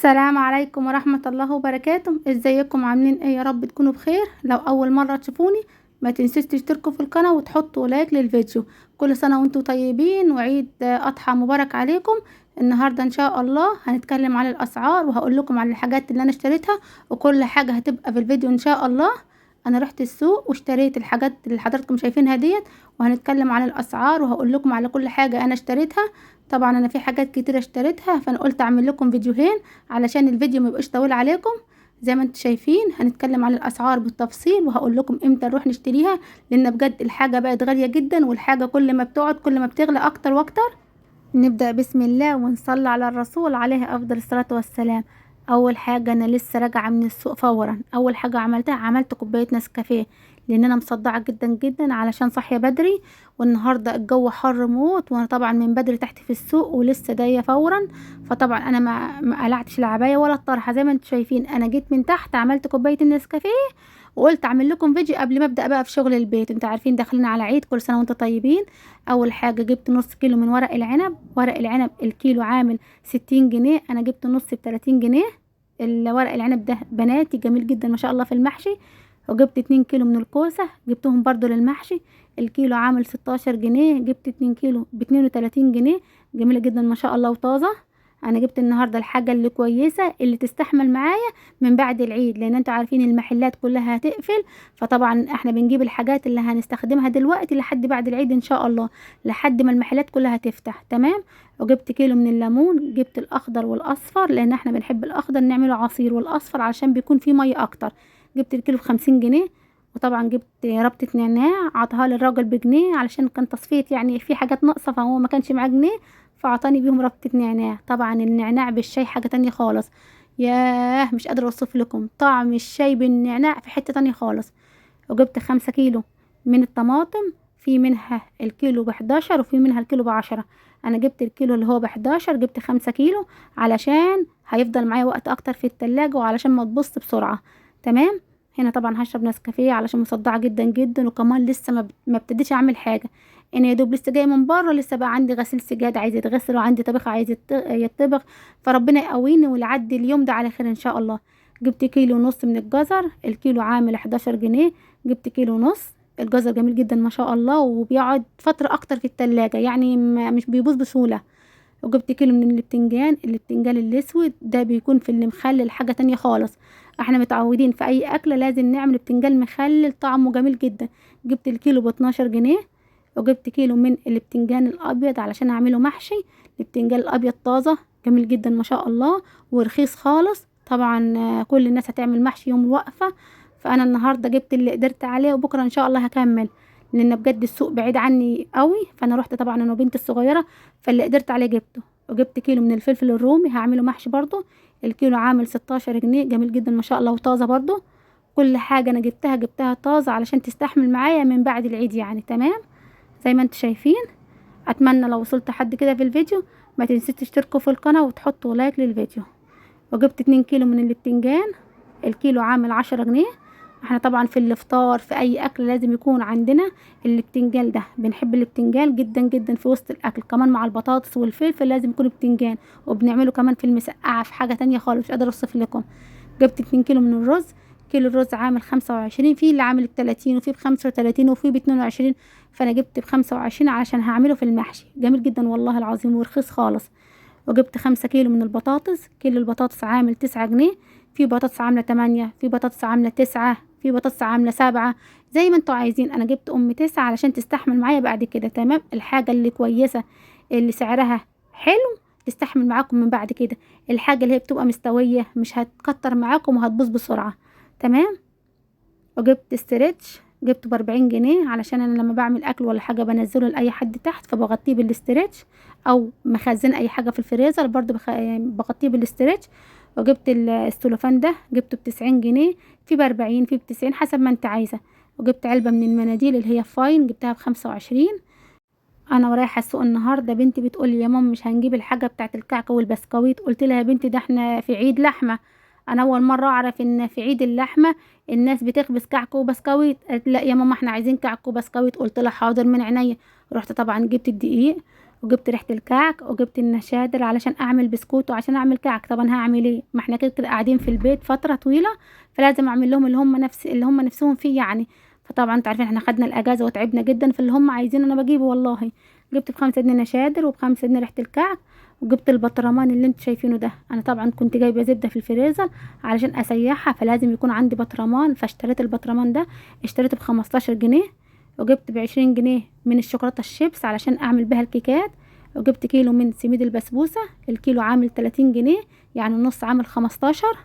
السلام عليكم ورحمة الله وبركاته. ازيكم عاملين ايه؟ يا رب تكونوا بخير. لو اول مرة تشوفوني ما تنسوش تشتركوا في القناة وتحطوا لايك للفيديو. كل سنة وانتم طيبين وعيد اضحى مبارك عليكم. النهاردة ان شاء الله هنتكلم على الاسعار وهقول لكم على الحاجات اللي انا اشتريتها، وكل حاجة هتبقى في الفيديو ان شاء الله. انا رحت السوق واشتريت الحاجات اللي حضراتكم شايفينها ديت، وهنتكلم على الاسعار وهقول لكم على كل حاجة انا اشتريتها. طبعا انا في حاجات كتير اشتريتها، فانا قلت اعمل لكم فيديوهين علشان الفيديو ما يبقاش طويل عليكم. زي ما انتم شايفين هنتكلم عن الاسعار بالتفصيل وهقول لكم امتى نروح نشتريها، لان بجد الحاجه بقت غاليه جدا، والحاجه كل ما بتقعد كل ما بتغلى اكتر واكتر. نبدأ بسم الله ونصلي على الرسول عليه أفضل الصلاة والسلام. أول حاجة أنا لسه راجعة من السوق فورا، أول حاجة عملتها عملت كوباية نسكافيه، لأن أنا مصدعة جدا جدا علشان صاحية بدري، والنهاردة الجو حر موت، وأنا طبعا من بدري تحت في السوق ولسه جاية فورا. فطبعا أنا ما قلعتش العباية ولا الطرحة، زي ما انتم شايفين أنا جيت من تحت عملت كوباية النسكافيه، وقلت اعمل لكم فيديو قبل ما ابدا بقى في شغل البيت. انتوا عارفين داخلين على عيد، كل سنه وانتم طيبين. اول حاجه جبت نص كيلو من ورق العنب. ورق العنب الكيلو عامل 60 جنيه، انا جبت نص ب30 جنيه. الورق العنب ده بناتي جميل جدا ما شاء الله في المحشي. وجبت 2 كيلو من الكوسه جبتهم برضو للمحشي، الكيلو عامل 16 جنيه، جبت 2 كيلو ب32 جنيه، جميله جدا ما شاء الله وطازه. انا جبت النهارده الحاجه اللي كويسه اللي تستحمل معايا من بعد العيد، لان انتوا عارفين المحلات كلها هتقفل، فطبعا احنا بنجيب الحاجات اللي هنستخدمها دلوقتي لحد بعد العيد ان شاء الله، لحد ما المحلات كلها تفتح تمام. وجبت كيلو من الليمون، جبت الاخضر والاصفر لان احنا بنحب الاخضر نعمله عصير، والاصفر عشان بيكون فيه ميه اكتر. جبت الكيلو ب50 جنيه. وطبعا جبت ربطة نعناع، عطاها للراجل بجنيه علشان كان تصفية، يعني في حاجات ناقصة فهو ما كانش معاه جنيه، فعطاني بيهم ربطة نعناع. طبعا النعناع بالشاي حاجة تانية خالص، ياه مش قادرة اوصف لكم طعم الشاي بالنعناع في حتة تانية خالص. وجبت 5 كيلو من الطماطم، في منها الكيلو ب11 وفي منها الكيلو ب10. انا جبت الكيلو اللي هو ب11، جبت 5 كيلو علشان هيفضل معايا وقت اكتر في التلاجة وعلشان ما تبص بسرعة تمام. هنا طبعا هشرب نسكافيه علشان مصدعة جدا جدا، وكمان لسه ما ابتديش اعمل حاجة. انا يا دوب لسه جايه من بره، لسه بقى عندي غسيل سجاد عايز يتغسل، وعندي طبخ عايز يتطبخ، فربنا يقويني ويعدي اليوم ده على خير ان شاء الله. جبت كيلو ونص من الجزر، الكيلو عامل 11 جنيه، جبت كيلو ونص. الجزر جميل جدا ما شاء الله وبيقعد فترة اكتر في التلاجة، يعني مش بيبوظ بسهولة. وجبت كيلو من البتنجان الاسود، ده بيكون في اللي مخلل حاجة تانية خالص. احنا متعودين في اي اكلة لازم نعمل بتنجان مخلل طعمه جميل جدا. جبت الكيلو ب12 جنيه. وجبت كيلو من البتنجان الابيض علشان اعمله محشي. البتنجان الابيض طازة جميل جدا ما شاء الله ورخيص خالص. طبعا كل الناس هتعمل محشي يوم الوقفة، فانا النهاردة جبت اللي قدرت عليه، وبكرة ان شاء الله هكمل، لان بجد السوق بعيد عني قوي، فانا رحت طبعا انا وبنتي الصغيرة، فاللي قدرت عليه جبته. وجبت كيلو من الفلفل الرومي هعمله محشي برضو، الكيلو عامل 16 جنيه، جميل جدا ما شاء الله وطازة برضو. كل حاجة انا جبتها طازة علشان تستحمل معايا من بعد العيد يعني تمام. زي ما انتم شايفين. اتمنى لو وصلت حد كده في الفيديو ما تنسيش تشتركوا في القناة وتحطوا لايك للفيديو. وجبت 2 كيلو من البتنجان، الكيلو عامل 10 جنيه. احنا طبعا في الافطار في اي اكل لازم يكون عندنا البتنجان ده، بنحب البتنجان جدا جدا في وسط الاكل، كمان مع البطاطس والفلفل لازم يكون بتنجان، وبنعمله كمان في المسقعه في حاجه تانية خالص مش قادره اوصف لكم. جبت 2 كيلو من الرز، كيلو الرز عامل 25، في اللي عامل 30 وفي ب35 وفي ب22، فانا جبت ب25 علشان هعمله في المحشي، جميل جدا والله العظيم ورخيص خالص. وجبت 5 كيلو من البطاطس، كيلو البطاطس عامل 9 جنيه، في بطاطس عاملة 8، في بطاطس عاملة 9، في بطاطس عاملة 7، زي ما انتوا عايزين. انا جبت 9 علشان تستحمل معايا بعد كده تمام. الحاجة اللي كويسة اللي سعرها حلو تستحمل معاكم من بعد كده، الحاجة اللي هي بتبقى مستوية مش هتكتر معاكم وهتبوظ بسرعة تمام. وجبت استرتش، جبته ب40 جنيه علشان انا لما بعمل اكل ولا حاجه بنزله لاي حد تحت فبغطيه بالاسترتش، او مخزن اي حاجه في الفريزر برضو يعني بغطيه بالاسترتش. وجبت السلوفان ده جبته ب90 جنيه، في ب40 في ب90 حسب ما انت عايزه. وجبت علبه من المناديل اللي هي فاين، جبتها ب25. انا ورايحه السوق النهارده بنتي بتقولي يا ماما مش هنجيب الحاجه بتاعت الكعكه والبسكويت، قلت لها يا بنتي ده احنا في عيد لحمه، انا اول مره اعرف ان في عيد اللحمه الناس بتخبز كعك وبسكويت. قالت لا يا ماما احنا عايزين كعك وبسكويت، قلت لها حاضر من عينيا. رحت طبعا جبت الدقيق، وجبت ريحة الكعك، وجبت النشادر علشان اعمل بسكوت وعشان اعمل كعك. طبعا هعمل ايه، ما احنا كده كده قاعدين في البيت فترة طويلة، فلازم اعمل لهم اللي هم نفسهم فيه يعني. فطبعا انتوا عارفين احنا خدنا الاجازة وتعبنا جدا في اللي هم عايزينه، انا بجيبه والله. جبت ب5 جنيه نشادر وب5 جنيه ريحة الكعك. وجبت البطرمان اللي انتوا شايفينه ده، انا طبعا كنت جايبه زبده في الفريزر علشان اسيحها، فلازم يكون عندي بطرمان، فاشتريت البطرمان ده. اشتريته ب15 جنيه. وجبت ب20 جنيه من الشوكولاته الشيبس علشان اعمل بها الكيكات. وجبت كيلو من سميد البسبوسه، الكيلو عامل 30 جنيه، يعني النص عامل 15.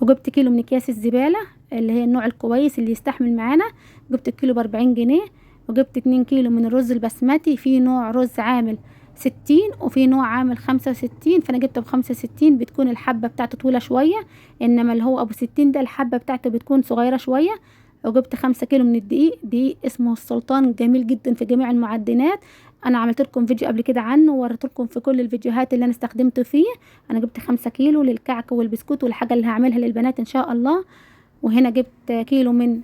وجبت كيلو من اكياس الزباله اللي هي النوع الكويس اللي يستحمل معانا، جبت الكيلو ب40 جنيه. وجبت 2 كيلو من الرز البسمتي، في نوع رز عامل 60 وفي نوع عامل 65، فانا جبته ب65، بتكون الحبه بتاعته طويله شويه، انما اللي هو ابو 60 ده الحبه بتاعته بتكون صغيره شويه. وجبت 5 كيلو من الدقيق، دقيق اسمه السلطان، جميل جدا في جميع المعدنات. انا عملت لكم فيديو قبل كده عنه ووريت لكم في كل الفيديوهات اللي انا استخدمته فيه. انا جبت 5 كيلو للكعك والبسكوت والحاجه اللي هعملها للبنات ان شاء الله. وهنا جبت كيلو من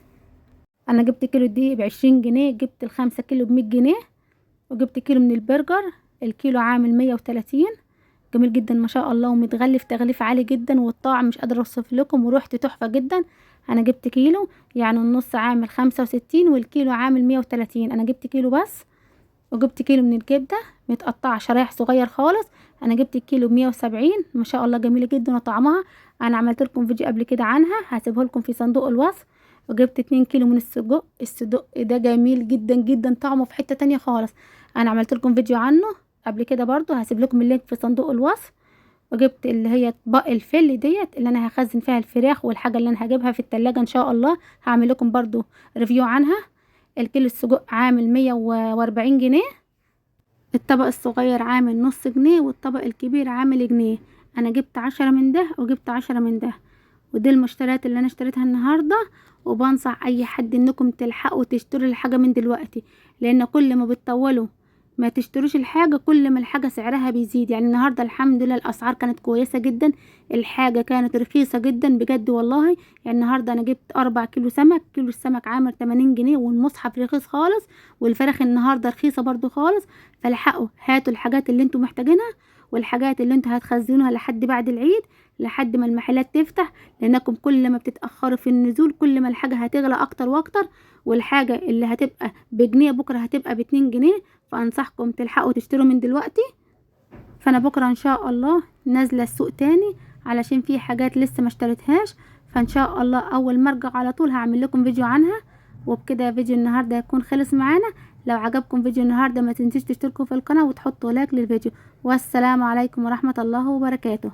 انا جبت كيلو الدقيق ب20 جنيه، جبت ال5 كيلو ب100 جنيه. وجبت كيلو من البرجر، الكيلو عامل 130، جميل جدا ما شاء الله، ومتغلف تغليف عالي جدا، والطعم مش قادره اوصف لكم، وريحته تحفه جدا. انا جبت كيلو، يعني النص عامل 65 والكيلو عامل 130، انا جبت كيلو بس. وجبت كيلو من الكبده متقطعه شرايح صغير خالص، انا جبت الكيلو ب170، ما شاء الله جميله جدا وطعمها. انا عملت لكم فيديو قبل كده عنها، هسيبه لكم في صندوق الوصف. وجبت 2 كيلو من السجق، الصدق ده جميل جدا جدا، طعمه في حته تانية خالص، انا عملت لكم فيديو عنه قبل كده برضو، هسيب لكم اللينك في صندوق الوصف. وجبت اللي هي اطباق الفل ديت اللي انا هخزن فيها الفراخ والحاجه اللي انا هجيبها في التلاجة ان شاء الله، هعمل لكم برضو ريفيو عنها. الكيلو السجق عامل 140 جنيه، الطبق الصغير عامل نص جنيه، والطبق الكبير عامل جنيه. انا جبت 10 من ده وجبت 10 من ده، ودي المشتريات اللي انا اشتريتها النهاردة. وبنصح اي حد انكم تلحقوا تشتروا الحاجة من دلوقتي، لان كل ما بتطولوا ما تشتروش الحاجة كل ما الحاجة سعرها بيزيد. يعني النهاردة الحمد لله الاسعار كانت كويسة جدا، الحاجة كانت رخيصة جدا بجد والله. يعني النهاردة انا جبت 4 كيلو سمك، كيلو السمك عامل 80 جنيه، والمصحف رخيص خالص، والفراخ النهاردة رخيصة برضو خالص. فالحقوا هاتوا الحاجات اللي انتوا محتاجينها، والحاجات اللي انتوا هتخزنوها لحد بعد العيد، لحد ما المحلات تفتح، لانكم كل ما بتتأخروا في النزول كل ما الحاجة هتغلى اكتر واكتر، والحاجة اللي هتبقى بجنيه بكرة هتبقى ب2 جنيه. فانصحكم تلحقوا تشتروا من دلوقتي. فانا بكرة ان شاء الله نازلة السوق تاني علشان في حاجات لسه ما اشتريتهاش، فان شاء الله اول ما ارجع على طول هعمل لكم فيديو عنها. وبكده فيديو النهاردة هيكون خلص معانا. لو عجبكم فيديو النهاردة ما تنسيش تشتركوا في القناة وتحطوا لايك للفيديو. والسلام عليكم ورحمة الله وبركاته.